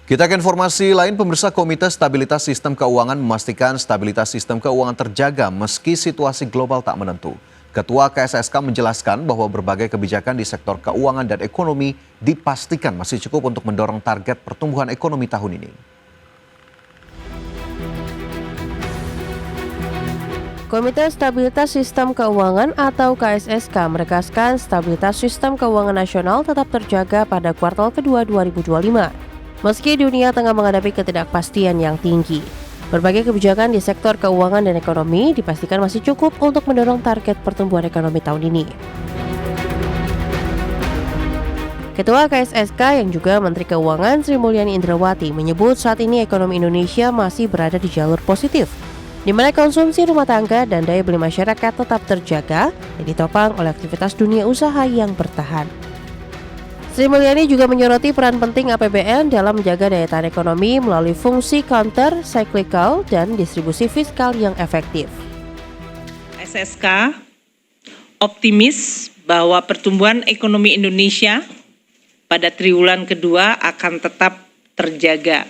Kita ke informasi lain, pemirsa. Komite Stabilitas Sistem Keuangan memastikan stabilitas sistem keuangan terjaga meski situasi global tak menentu. Ketua KSSK menjelaskan bahwa berbagai kebijakan di sektor keuangan dan ekonomi dipastikan masih cukup untuk mendorong target pertumbuhan ekonomi tahun ini. Komite Stabilitas Sistem Keuangan atau KSSK menegaskan stabilitas sistem keuangan nasional tetap terjaga pada kuartal kedua 2025. Meski dunia tengah menghadapi ketidakpastian yang tinggi, berbagai kebijakan di sektor keuangan dan ekonomi dipastikan masih cukup untuk mendorong target pertumbuhan ekonomi tahun ini. Ketua KSSK yang juga Menteri Keuangan Sri Mulyani Indrawati menyebut saat ini ekonomi Indonesia masih berada di jalur positif, di mana konsumsi rumah tangga dan daya beli masyarakat tetap terjaga dan ditopang oleh aktivitas dunia usaha yang bertahan. Sri Mulyani juga menyoroti peran penting APBN dalam menjaga daya tahan ekonomi melalui fungsi counter cyclical dan distribusi fiskal yang efektif. SSK optimis bahwa pertumbuhan ekonomi Indonesia pada triwulan kedua akan tetap terjaga.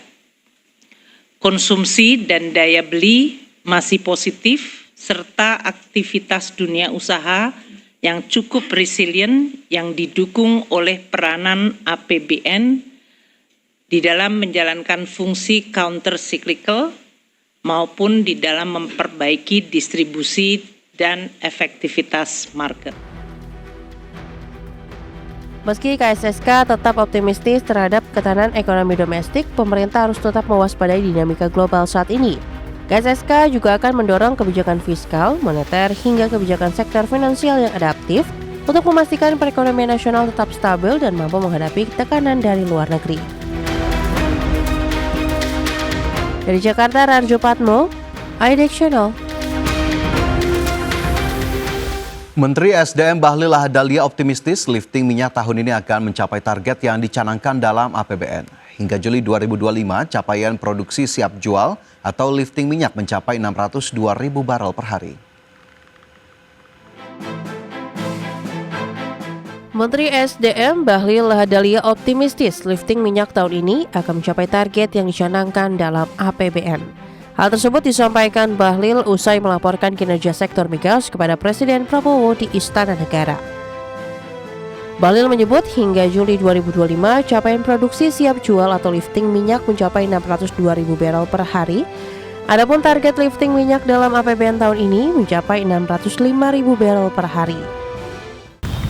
Konsumsi dan daya beli masih positif serta aktivitas dunia usaha yang cukup resilient yang didukung oleh peranan APBN di dalam menjalankan fungsi counter cyclical maupun di dalam memperbaiki distribusi dan efektivitas market. Meski KSSK tetap optimistis terhadap ketahanan ekonomi domestik, pemerintah harus tetap mewaspadai dinamika global saat ini. KSSK juga akan mendorong kebijakan fiskal, moneter, hingga kebijakan sektor finansial yang adaptif untuk memastikan perekonomian nasional tetap stabil dan mampu menghadapi tekanan dari luar negeri. Dari Jakarta, Ranjo Patmo, IDX Channel. Menteri SDM Bahlil Lahadalia optimistis lifting minyak tahun ini akan mencapai target yang dicanangkan dalam APBN. Hingga Juli 2025, capaian produksi siap jual atau lifting minyak mencapai 602.000 barel per hari. Menteri SDM Bahlil Lahadalia optimistis lifting minyak tahun ini akan mencapai target yang dicanangkan dalam APBN. Hal tersebut disampaikan Bahlil usai melaporkan kinerja sektor migas kepada Presiden Prabowo di Istana Negara. Bahlil menyebut hingga Juli 2025 capaian produksi siap jual atau lifting minyak mencapai 602.000 barel per hari. Adapun target lifting minyak dalam APBN tahun ini mencapai 605.000 barel per hari.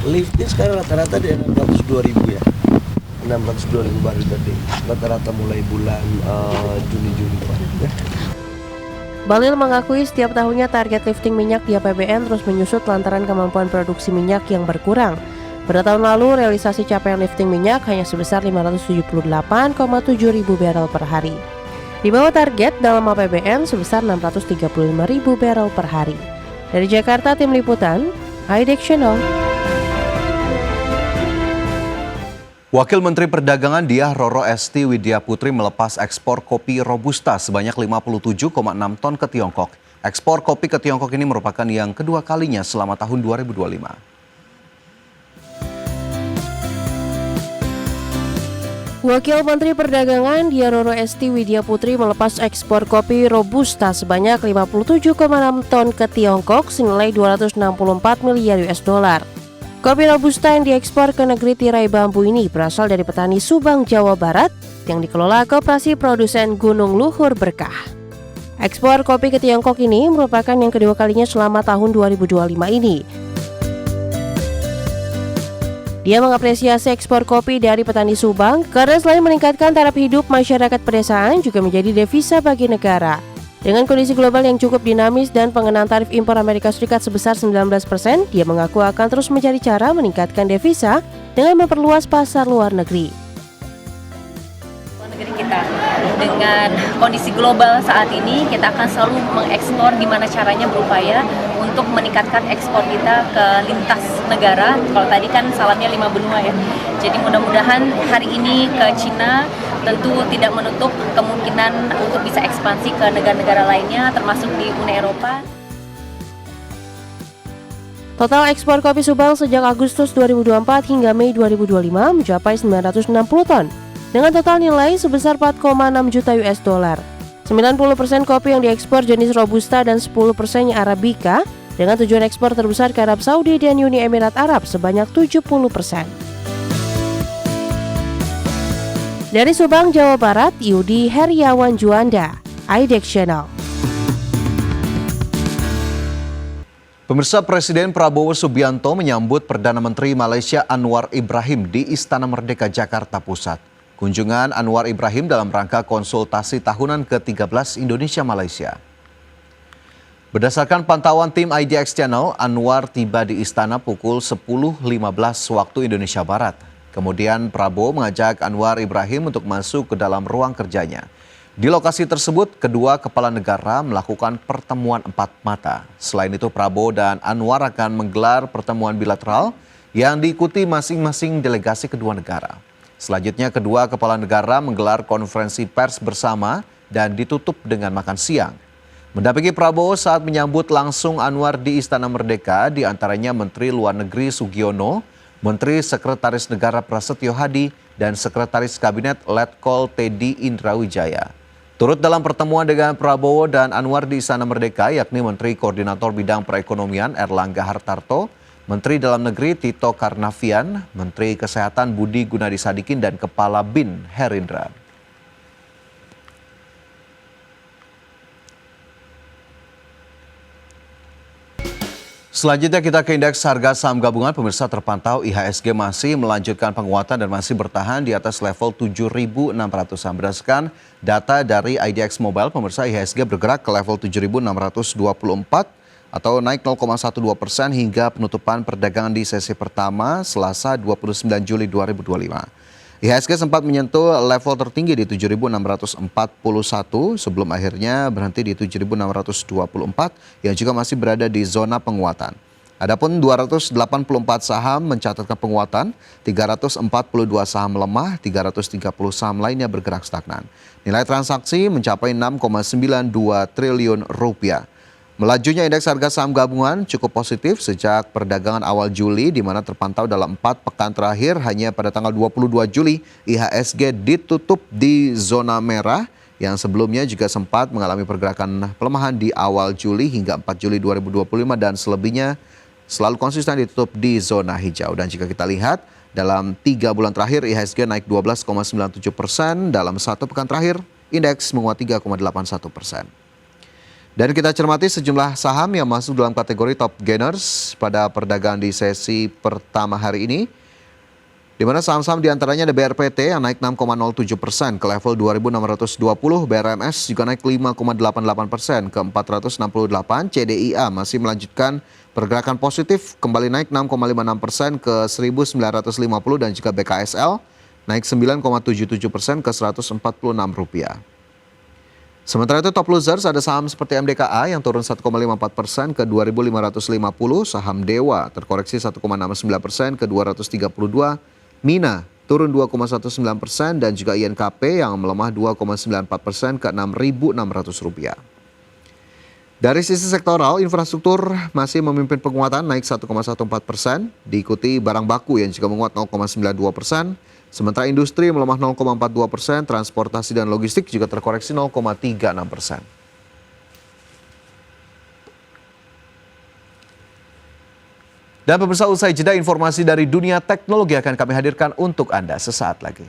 Lifting sekarang rata-rata di 602.000 ya. 602.000 barel per day. Rata-rata mulai bulan Juni-Juli ya. Bahlil mengakui setiap tahunnya target lifting minyak di APBN terus menyusut lantaran kemampuan produksi minyak yang berkurang. Pada tahun lalu, realisasi capaian lifting minyak hanya sebesar 578,7 ribu barel per hari. Di bawah target dalam APBN sebesar 635.000 barel per hari. Dari Jakarta, Tim Liputan, IDX Channel. Wakil Menteri Perdagangan Diah Roro Esti Widya Putri melepas ekspor kopi Robusta sebanyak 57,6 ton ke Tiongkok. Ekspor kopi ke Tiongkok ini merupakan yang kedua kalinya selama tahun 2025. Wakil Menteri Perdagangan Diah Roro Esti Widya Putri melepas ekspor kopi Robusta sebanyak 57,6 ton ke Tiongkok senilai 264 miliar US dollar. Kopi Robusta yang diekspor ke negeri tirai bambu ini berasal dari petani Subang, Jawa Barat yang dikelola Koperasi Produsen Gunung Luhur Berkah. Ekspor kopi ke Tiongkok ini merupakan yang kedua kalinya selama tahun 2025 ini. Dia mengapresiasi ekspor kopi dari petani Subang karena selain meningkatkan taraf hidup masyarakat pedesaan juga menjadi devisa bagi negara. Dengan kondisi global yang cukup dinamis dan pengenaan tarif impor Amerika Serikat sebesar 19%, dia mengaku akan terus mencari cara meningkatkan devisa dengan memperluas pasar luar negeri. Negeri kita dengan kondisi global saat ini, kita akan selalu mengekspor gimana caranya berupaya untuk meningkatkan ekspor kita ke lintas negara. Kalau tadi kan salamnya 5 benua ya. Jadi mudah-mudahan hari ini ke Cina tentu tidak menutup kemungkinan untuk bisa ekspansi ke negara-negara lainnya termasuk di Uni Eropa. Total ekspor kopi Subang sejak Agustus 2024 hingga Mei 2025 mencapai 960 ton. dengan total nilai sebesar 4,6 juta US dollar. 90% kopi yang diekspor jenis Robusta dan 10%-nya Arabica dengan tujuan ekspor terbesar ke Arab Saudi dan Uni Emirat Arab sebanyak 70%. Dari Subang, Jawa Barat, Yudi Heriawan Juanda, IDEX Channel. Pemirsa, Presiden Prabowo Subianto menyambut Perdana Menteri Malaysia Anwar Ibrahim di Istana Merdeka Jakarta Pusat. Kunjungan Anwar Ibrahim dalam rangka konsultasi tahunan ke-13 Indonesia-Malaysia. Berdasarkan pantauan tim IDX Channel, Anwar tiba di istana pukul 10.15 waktu Indonesia Barat. Kemudian Prabowo mengajak Anwar Ibrahim untuk masuk ke dalam ruang kerjanya. Di lokasi tersebut, kedua kepala negara melakukan pertemuan empat mata. Selain itu, Prabowo dan Anwar akan menggelar pertemuan bilateral yang diikuti masing-masing delegasi kedua negara. Selanjutnya, kedua kepala negara menggelar konferensi pers bersama dan ditutup dengan makan siang. Mendampingi Prabowo saat menyambut langsung Anwar di Istana Merdeka, diantaranya Menteri Luar Negeri Sugiono, Menteri Sekretaris Negara Prasetyo Hadi, dan Sekretaris Kabinet Letkol Teddy Indrawijaya. Turut dalam pertemuan dengan Prabowo dan Anwar di Istana Merdeka, yakni Menteri Koordinator Bidang Perekonomian Erlangga Hartarto, Menteri Dalam Negeri Tito Karnavian, Menteri Kesehatan Budi Gunadi Sadikin, dan Kepala BIN Herindra. Selanjutnya kita ke indeks harga saham gabungan. Pemirsa, terpantau IHSG masih melanjutkan penguatan dan masih bertahan di atas level 7.600-an. Berdasarkan data dari IDX Mobile, pemirsa, IHSG bergerak ke level 7.624 atau naik 0,12% hingga penutupan perdagangan di sesi pertama Selasa 29 Juli 2025. IHSG sempat menyentuh level tertinggi di 7.641 sebelum akhirnya berhenti di 7.624 yang juga masih berada di zona penguatan. Adapun 284 saham mencatatkan penguatan, 342 saham melemah, 330 saham lainnya bergerak stagnan. Nilai transaksi mencapai 6,92 triliun rupiah. Melajunya indeks harga saham gabungan cukup positif sejak perdagangan awal Juli, di mana terpantau dalam 4 pekan terakhir hanya pada tanggal 22 Juli IHSG ditutup di zona merah yang sebelumnya juga sempat mengalami pergerakan pelemahan di awal Juli hingga 4 Juli 2025 dan selebihnya selalu konsisten ditutup di zona hijau. Dan jika kita lihat dalam 3 bulan terakhir IHSG naik 12,97%, dalam 1 pekan terakhir indeks menguat 3,81%. Dan kita cermati sejumlah saham yang masuk dalam kategori top gainers pada perdagangan di sesi pertama hari ini. Di mana saham-saham diantaranya ada BRPT yang naik 6,07% ke level 2.620, BRMS juga naik 5,88% ke 468, CDIA masih melanjutkan pergerakan positif kembali naik 6,56% ke 1.950 dan juga BKSL naik 9,77% ke Rp146. Sementara itu top losers ada saham seperti MDKA yang turun 1,54% ke 2.550, saham Dewa terkoreksi 1,69% ke 232, Mina turun 2,19% dan juga INKP yang melemah 2,94% ke Rp6.600. Dari sisi sektoral, infrastruktur masih memimpin penguatan naik 1,14%, diikuti barang baku yang juga menguat 0,92%. Sementara industri melemah 0,42%, transportasi dan logistik juga terkoreksi 0,36%. Dan pemirsa, usai jeda informasi dari dunia teknologi akan kami hadirkan untuk Anda sesaat lagi.